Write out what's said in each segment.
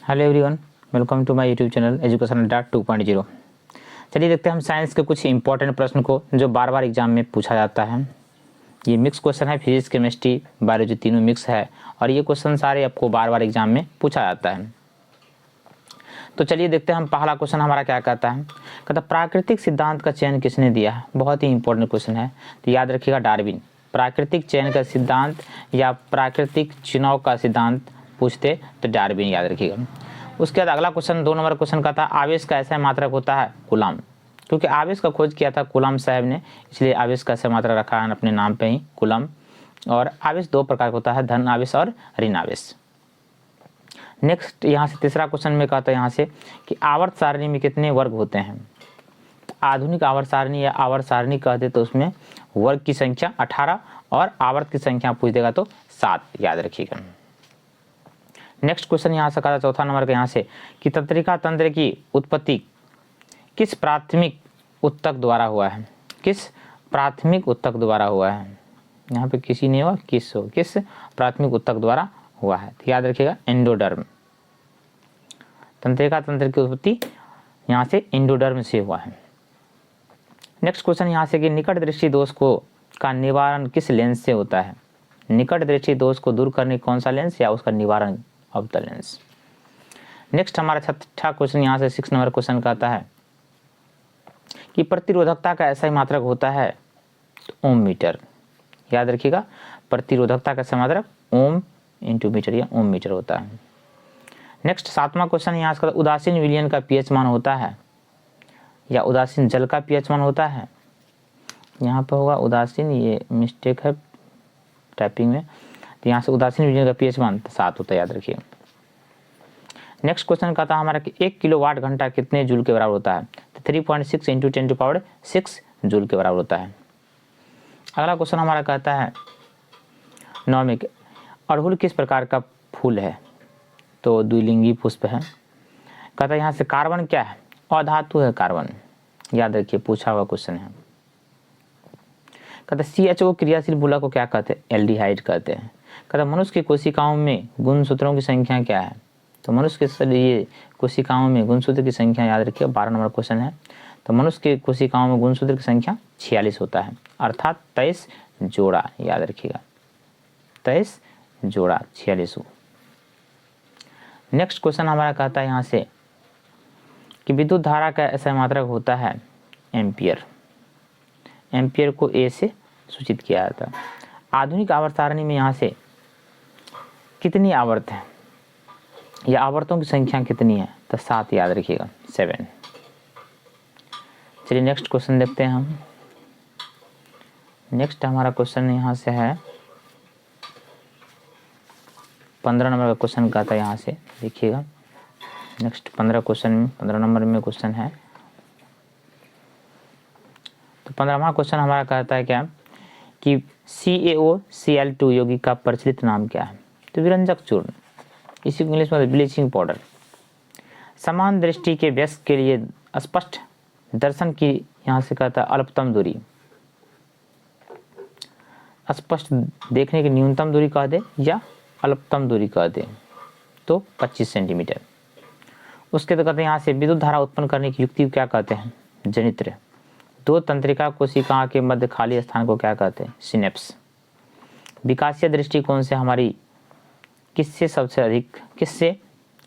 Hello everyone, welcome to my YouTube channel education Adda 2.0। चलिए देखते हैं हम साइंस के कुछ इंपॉर्टेंट प्रश्न को जो बार बार एग्जाम में पूछा जाता है। ये मिक्स क्वेश्चन है, फिजिक्स केमिस्ट्री बायोलॉजी तीनों मिक्स है और ये क्वेश्चन सारे आपको बार बार एग्जाम में पूछा जाता है। तो चलिए देखते हैं हम पहला क्वेश्चन हमारा क्या कहता है। कहता प्राकृतिक सिद्धांत का चयन किसने दिया है। बहुत ही इंपॉर्टेंट क्वेश्चन है, तो याद रखिएगा डार्विन। प्राकृतिक चयन का सिद्धांत या प्राकृतिक चुनाव का सिद्धांत पूछते तो डार्विन याद रखिएगा। उसके बाद अगला क्वेश्चन 2 नंबर क्वेश्चन का था आवेश का ऐसा मात्रक होता है कूलाम। क्योंकि आवेश का खोज किया था कूलाम साहब ने, इसलिए आवेश का ऐसा मात्रा रखा है अपने नाम पे ही कूलाम। और आवेश 2 प्रकार का होता है, धन आवेश और ऋण आवेश। नेक्स्ट यहाँ से तीसरा क्वेश्चन में कहता है यहाँ से कि आवर्त सारणी में कितने वर्ग होते हैं। आधुनिक आवर्त सारणी या आवर्त सारणी कहते तो उसमें वर्ग की संख्या 18 और आवर्त की संख्या पूछ देगा तो 7 याद रखिएगा। नेक्स्ट क्वेश्चन यहाँ से कहा चौथा नंबर का यहाँ से कि तंत्रिका तंत्र की उत्पत्ति किस प्राथमिक ऊतक द्वारा हुआ है। किस प्राथमिक ऊतक द्वारा हुआ है, यहाँ पे किसी ने हुआ किस प्राथमिक ऊतक द्वारा हुआ है, तो याद रखिएगा एंडोडर्म। तंत्रिका तंत्र की उत्पत्ति यहाँ से एंडोडर्म से हुआ है। नेक्स्ट क्वेश्चन यहाँ से कि निकट दृष्टि दोष को का निवारण किस लेंस से होता है। निकट दृष्टि दोष को दूर करने कौन सा लेंस या उसका निवारण ऑफ द लेंस। नेक्स्ट हमारा छठा क्वेश्चन यहाँ से 6 नंबर क्वेश्चन कहता है कि प्रतिरोधकता का ऐसा ही मात्रक होता है तो ओम मीटर। याद रखिएगा प्रतिरोधकता का ऐसा मात्रक ओम इंटू मीटर या ओम मीटर होता है। नेक्स्ट 7वां क्वेश्चन यहाँ से उदासीन विलयन का पीएच मान होता है या उदासीन जल का पीएच मान होता है। यहाँ पर होगा उदासीन, ये मिस्टेक है टाइपिंग में, तो यहाँ से उदासीन विलयन का पीएच मान 7 होता है, याद रखिए। नेक्स्ट क्वेश्चन कहता है हमारा कि 1 किलोवाट घंटा कितने जूल के बराबर होता है, तो 3.6 इंटू 10⁻6 जूल के बराबर होता है। अगला क्वेश्चन हमारा कहता है 9 में अड़हुल किस प्रकार का फूल है, तो द्विलिंगी पुष्प है। कहता है यहाँ से कार्बन क्या है, अधातु है कार्बन, याद रखिए पूछा हुआ क्वेश्चन है। कहते CHO क्रियाशील मूलक को क्या कहते हैं, एल्डिहाइड कहते हैं। कहते मनुष्य की कोशिकाओं में गुणसूत्रों की संख्या क्या है, तो मनुष्य के लिए कोशिकाओं में गुणसूत्र की संख्या याद रखिए 12 नंबर क्वेश्चन है। तो मनुष्य के कोशिकाओं में गुणसूत्र की संख्या 46 होता है, अर्थात 23 जोड़ा, याद रखिएगा 23 जोड़ा 46। नेक्स्ट क्वेश्चन हमारा कहता है यहाँ से कि विद्युत धारा का ऐसा मात्रक होता है एम्पियर। एम्पियर को ए से सूचित किया जाता है। आधुनिक आवर्त सारणी में यहाँ से कितनी आवर्त है या आवर्तों की संख्या कितनी है, तो 7 याद रखिएगा 7। चलिए नेक्स्ट क्वेश्चन देखते हैं हम। नेक्स्ट हमारा क्वेश्चन यहाँ से है 15 नंबर का क्वेश्चन कहता है यहाँ से देखिएगा। नेक्स्ट 15 नंबर में क्वेश्चन है, तो 15वां क्वेश्चन हमारा कहता है क्या कि CaOCl2 यौगिक का प्रचलित नाम क्या है, तो विरंजक चूर्ण, इसी इंग्लिश में ब्लीचिंग पाउडर। समान दृष्टि के व्यस्क के लिए स्पष्ट दर्शन की यहाँ से कहता है अल्पतम दूरी, स्पष्ट देखने की न्यूनतम दूरी कह दे या अल्पतम दूरी कह दे तो 25 सेंटीमीटर। उसके तो कहते हैं यहाँ से विद्युत धारा उत्पन्न करने की युक्ति को क्या कहते हैं, जनित्र। 2 तंत्रिका कोशिकाओं के मध्य खाली स्थान को क्या कहते हैं, सिनेप्स। विकासीय दृष्टिकोण से हमारी किससे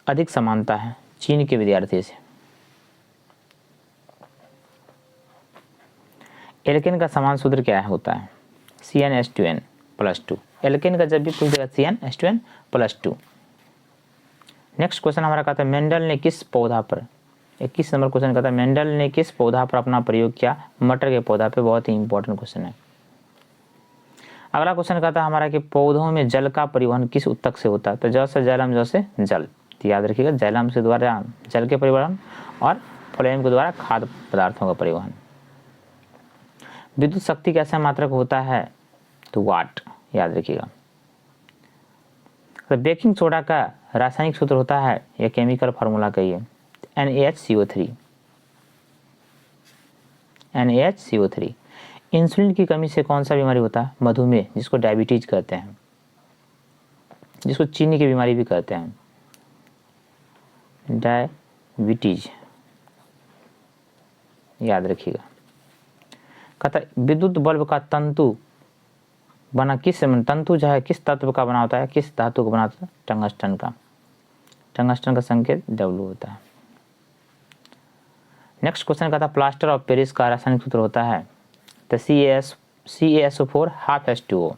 अधिक समानता है, चीन के विद्यार्थी से। एल्केन का समान सूत्र क्या होता है, CnH2n+2। एल्केन का जब भी पूछ देगा CnH2n+2। नेक्स्ट क्वेश्चन हमारा कहता है मेंडल ने किस पौधा पर, 21 नंबर क्वेश्चन कहता है मेंडल ने किस पौधा पर अपना प्रयोग किया, मटर के पौधा पे। बहुत ही इंपॉर्टेंट क्वेश्चन है। अगला क्वेश्चन कहता है हमारा कि पौधों में जल का परिवहन किस ऊतक से होता है, तो ज से जैलम, ज से जल, तो याद रखिएगा जैलम से द्वारा जल के परिवहन और फ्लोएम के द्वारा खाद्य पदार्थों का परिवहन। विद्युत शक्ति का ऐसा मात्रक होता है तो वाट, याद रखिएगा। तो बेकिंग सोडा का रासायनिक सूत्र होता है या केमिकल फार्मूला कहिए NaHCO3। NaHCO3। इंसुलिन की कमी से कौन सा बीमारी होता है, मधुमेह, जिसको डायबिटीज कहते हैं, जिसको चीनी की बीमारी भी कहते हैं। डायबिटीज, याद रखिएगा। कहता है विद्युत बल्ब का तंतु बना किस तंतु जो है किस तत्व का बना होता है, किस धातु का बना होता है, टंगस्टन का। टंगस्टन का संकेत W होता है। नेक्स्ट क्वेश्चन कहता है प्लास्टर ऑफ पेरिस का रासायनिक सूत्र होता है तो CaSO4 half H2O,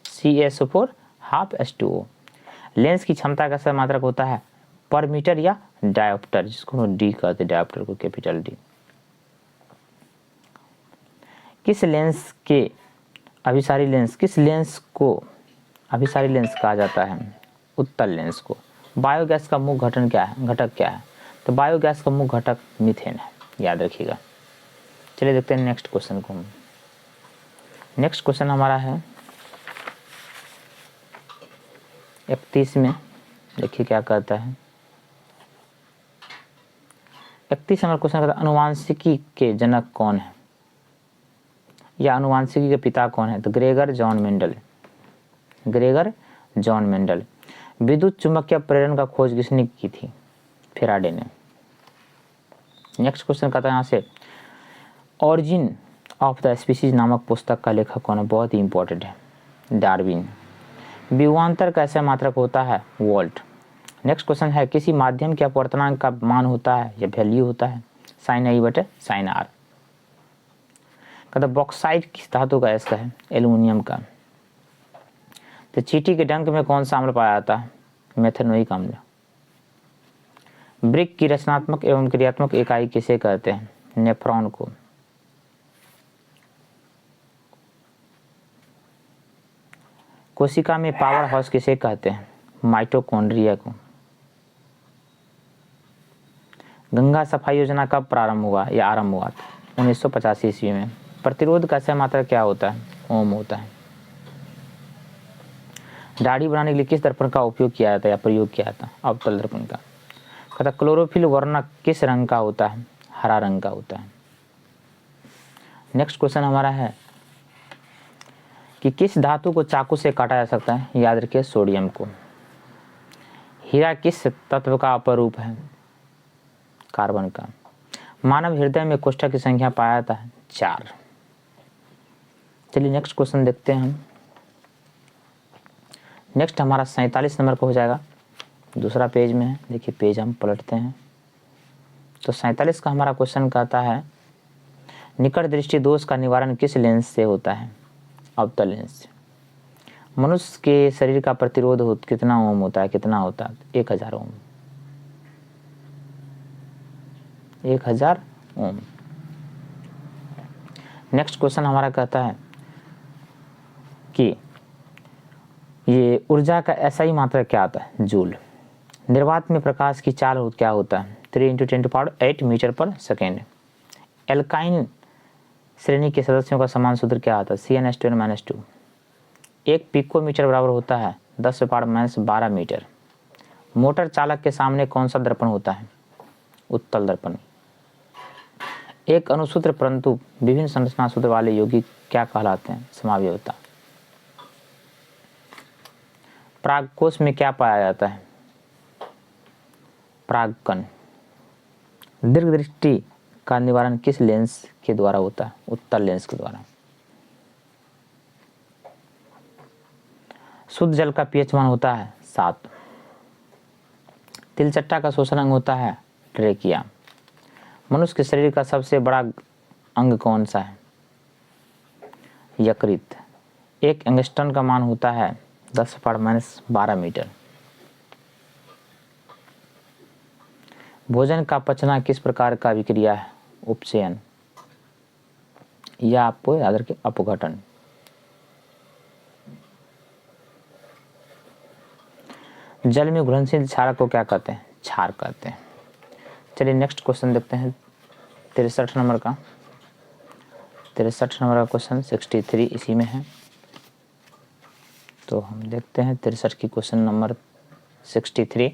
CaSO4 half H2O। Lens की क्षमता का सही मात्रक होता है पर मीटर या डायोप्टर, जिसको D कहते हैं, डायोप्टर को कैपिटल D। किस लेंस के अभिसारी लेंस, किस लेंस को अभिसारी लेंस कहा जाता है, उत्तल लेंस को। बायोगैस का मुख्य घटक क्या है, तो बायोगैस का मुख्य घटक मीथेन है, याद रखिएगा। चलिए देखते हैं नेक्स्ट क्वेश्चन को हम। नेक्स्ट क्वेश्चन हमारा है 31 में, देखिए क्या कहता है। 31 नंबर क्वेश्चन कहता है अनुवांशिकी के जनक कौन है, या अनुवांशिकी के पिता कौन है, तो Gregor John Mendel, Gregor John Mendel. विद्युत चुंबकीय प्रेरण का खोज किसने की थी, फेराडे ने। नेक्स्ट क्वेश्चन कहता है यहाँ से ऑरिजिन ऑफ द स्पीसीज नामक पुस्तक का लेखक कौन है, बहुत ही इंपॉर्टेंट है, डार्विन। विभवांतर का ऐसा मात्रक होता है वोल्ट। नेक्स्ट क्वेश्चन है किसी माध्यम के अपवर्तनांक का मान होता है या वैल्यू होता है sin I बटे sin R। कहता बॉक्साइट किस धातु का इसका है, एल्युमिनियम का। तो चींटी के डंक में कौन सा अम्ल पाया जाता है, मेथेनोइक अम्ल। ब्रिक की रचनात्मक एवं क्रियात्मक इकाई किसे कहते हैं, नेफ्रॉन को। कोशिका में पावर हाउस किसे कहते हैं, माइटोकॉन्ड्रिया को। गंगा सफाई योजना कब प्रारंभ हुआ या आरंभ हुआ, 1985 ईस्वी में। प्रतिरोध का सही मात्रक क्या होता है, ओम होता है। दाढ़ी बनाने के लिए किस दर्पण का उपयोग किया जाता है या प्रयोग किया जाता है, अवतल दर्पण का। कहता क्लोरोफिल वर्णक किस रंग का होता है, हरा रंग का होता है। नेक्स्ट क्वेश्चन हमारा है कि किस धातु को चाकू से काटा जा सकता है, याद रखिए सोडियम को। हीरा किस तत्व का अपरूप है, कार्बन का। मानव हृदय में कोष्ठक की संख्या पाया जाता है 4। चलिए नेक्स्ट क्वेश्चन देखते हैं हम। नेक्स्ट हमारा 47 नंबर का हो जाएगा, दूसरा पेज में है, देखिए पेज हम पलटते हैं तो 47 का हमारा क्वेश्चन कहता है निकट दृष्टि दोष का निवारण किस लेंस से होता है, अवतल लेंस से। मनुष्य के शरीर का प्रतिरोध कितना ओम होता है, कितना होता है, 1000 ओम, 1000 ओम। नेक्स्ट क्वेश्चन हमारा कहता है कि ये ऊर्जा का ऐसा ही मात्रा क्या आता है, जूल। निर्वात में प्रकाश की चाल क्या होता है, 3 × 10⁸ मीटर पर सेकेंड। एल्काइन श्रेणी के सदस्यों का समान सूत्र क्या आता है, CnH2n-2। 1 पिकोमीटर बराबर होता है 10⁻⁻12 मीटर। मोटर चालक के सामने कौन सा दर्पण होता है, उत्तल दर्पण। एक अनुसूत्र परंतु विभिन्न संरचना सूत्र वाले यौगिक क्या कहलाते हैं, समावयवता। प्रागकोश में क्या पाया जाता है, प्रागकण। दीर्घ दृष्टि का निवारण किस लेंस के द्वारा होता है, उत्तल लेंस के द्वारा। शुद्ध जल का pH मान होता है 7। तिलचट्टा का शोषण अंग होता है ट्रेकिया। मनुष्य के शरीर का सबसे बड़ा अंग कौन सा है, यकृत। 1 एंगस्ट्रॉन का मान होता है 10⁻12 मीटर। भोजन का पचना किस प्रकार का विक्रिया है, उपचयन, या आपको याद रखें अपघटन। जल में घुलनशील क्षारक को क्या कहते हैं, क्षार कहते हैं। चलिए नेक्स्ट क्वेश्चन देखते हैं 63 नंबर का। 63 नंबर का क्वेश्चन 63 इसी में है, तो हम देखते हैं 63 की क्वेश्चन नंबर 63।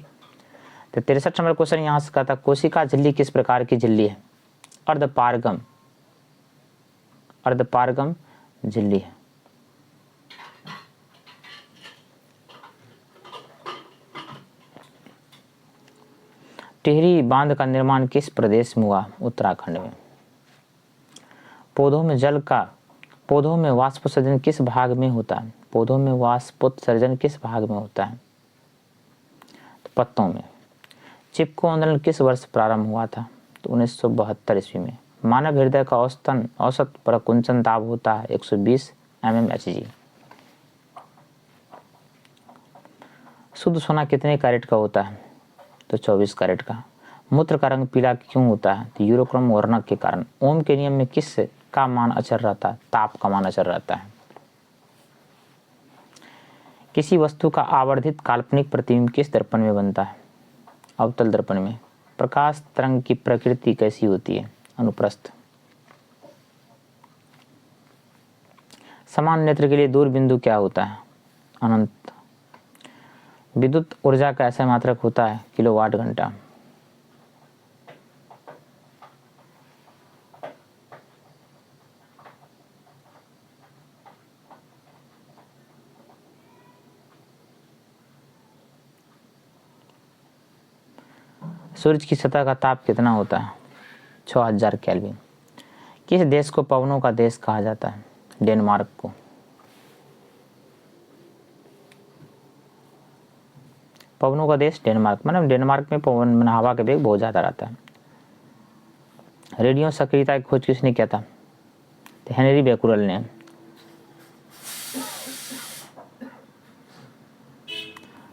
तो 63 नंबर क्वेश्चन यहाँ से कहता कोशिका झिल्ली किस प्रकार की झिल्ली है, अर्धपारगम, अर्धपारगम झिल्ली है। टिहरी बांध का निर्माण किस प्रदेश में हुआ? उत्तराखंड में। पौधों में वाष्पोत्सर्जन किस भाग में होता है? पौधों में वाष्पोत्सर्जन किस भाग में होता है? तो पत्तों में। चिपको आंदोलन किस वर्ष प्रारंभ हुआ था? तो 1972 ईस्वी में। मानव हृदय का औसत प्रकुंचन दाब होता है 120 mmHg। शुद्ध सोना कितने कैरेट का होता है? तो 24 कैरेट का। मूत्र का रंग पीला क्यों होता है? तो यूरोक्रोम वर्णक के कारण। ओम के नियम में किस का मान अचर रहता है? ताप का मान अचर रहता है। किसी वस्तु का आवर्धित काल्पनिक प्रतिबिंब किस दर्पण में बनता है? अवतल दर्पण में। प्रकाश तरंग की प्रकृति कैसी होती है? अनुप्रस्थ। समान नेत्र के लिए दूर बिंदु क्या होता है? अनंत। विद्युत ऊर्जा का ऐसा मात्रक होता है? किलोवाट घंटा। सूरज की सतह का ताप कितना होता है? 6000 केल्विन। किस देश को पवनों का देश कहा जाता है? डेनमार्क को। पवनों का देश डेनमार्क, मतलब डेनमार्क में पवन हवा का वेग बहुत ज़्यादा रहता है। रेडियो सक्रियता की खोज किसने किया था? तो हेनरी बेकुरल ने।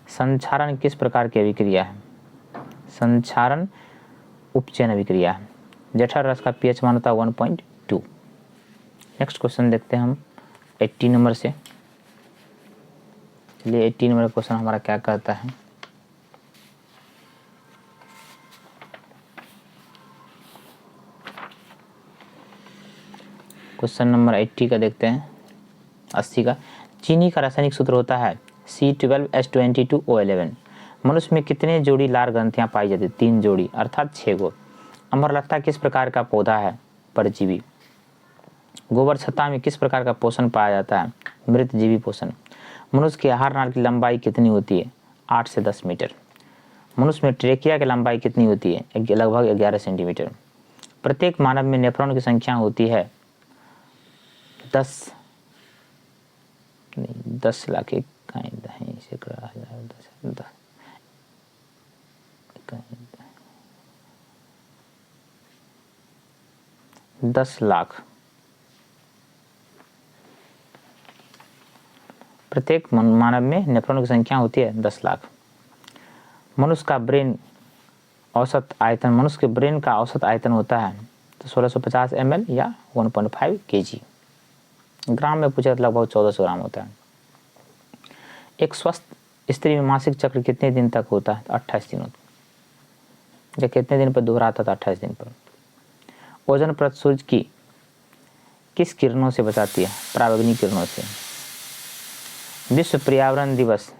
संक्षारण किस प्रकार की अभिक्रिया है? संक्षारण उपचयन अभिक्रिया है। जठर रस का पीएच मान होता है 1.2। नेक्स्ट क्वेश्चन देखते हैं हम 80 नंबर से। चलिए 80 नंबर क्वेश्चन हमारा क्या कहता है? क्वेश्चन नंबर 80 का देखते हैं, 80 का। चीनी का रासायनिक सूत्र होता है C12H22O11। मनुष्य में कितने जोड़ी लार ग्रंथियां पाई जाती? 3 जोड़ी अर्थात 6 गो। अमरलता किस प्रकार का पौधा है? परजीवी। गोबर छत्ता में किस प्रकार का पोषण पाया जाता है? मृतजीवी पोषण। मनुष्य के आहार नाल की लंबाई कितनी होती है? 8 से 10 मीटर। मनुष्य में ट्रेकिया की लंबाई कितनी होती है? लगभग 11 सेंटीमीटर। प्रत्येक मानव में नेफ्रॉन की संख्या होती है 10 लाख 10 लाख। प्रत्येक मानव में नेफ्रॉन की संख्या होती है 10 लाख। मनुष्य के ब्रेन का औसत आयतन होता है तो 1650 ml या 1.5 kg। ग्राम में पूछा तो लगभग 1400 ग्राम होता है। एक स्वस्थ स्त्री में मासिक चक्र कितने दिन तक होता है? 28 दिनों। जब कितने दिन पर दोहराता था? 28 दिन पर। ओजोन परत सूरज की किस किरणों से बचाती है? पराबैंगनी किरणों से। विश्व पर्यावरण दिवस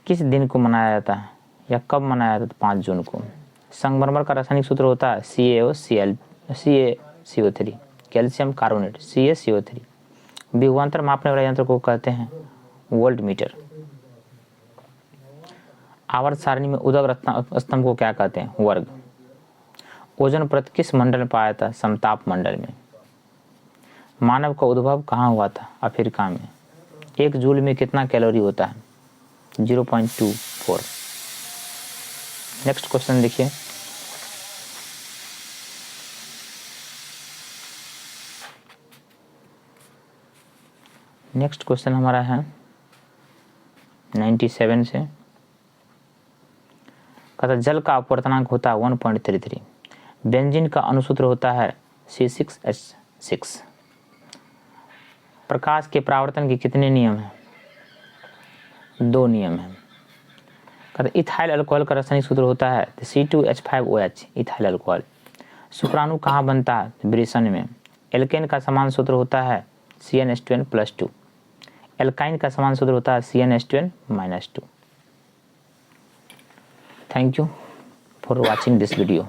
किस दिन को मनाया जाता है या कब मनाया जाता है? 5 जून को। संगमरमर का रासायनिक सूत्र होता है CaCO3। Calcium carbonate CaCO3। विभवांतर मापने वाले यंत्र को कहते हैं वोल्ट मीटर। आवर्त सारणी में उदक स्तंभ को क्या कहते हैं? वर्ग। ओजोन परत किस मंडल में पाया था? समताप मंडल में। मानव का उद्भव कहाँ हुआ था? अफ्रीका में। 1 जूल में कितना कैलोरी होता है? 0.24। नेक्स्ट क्वेश्चन देखिए। नेक्स्ट क्वेश्चन हमारा है 97 से। कहता जल का अपवर्तनांक होता है 1.33। बेंजीन का अनुसूत्र होता है C6H6। प्रकाश के परावर्तन के कितने नियम हैं? 2 नियम हैं। कहता इथाइल अल्कोहल का रासायनिक सूत्र होता है C2H5OH इथाइल अल्कोहल। शुक्राणु कहाँ बनता है? वृषण में। एल्केन का समान सूत्र होता है CnH2n+2। एल्काइन का समान सूत्र होता है CnH2n-2। Thank you for watching this video.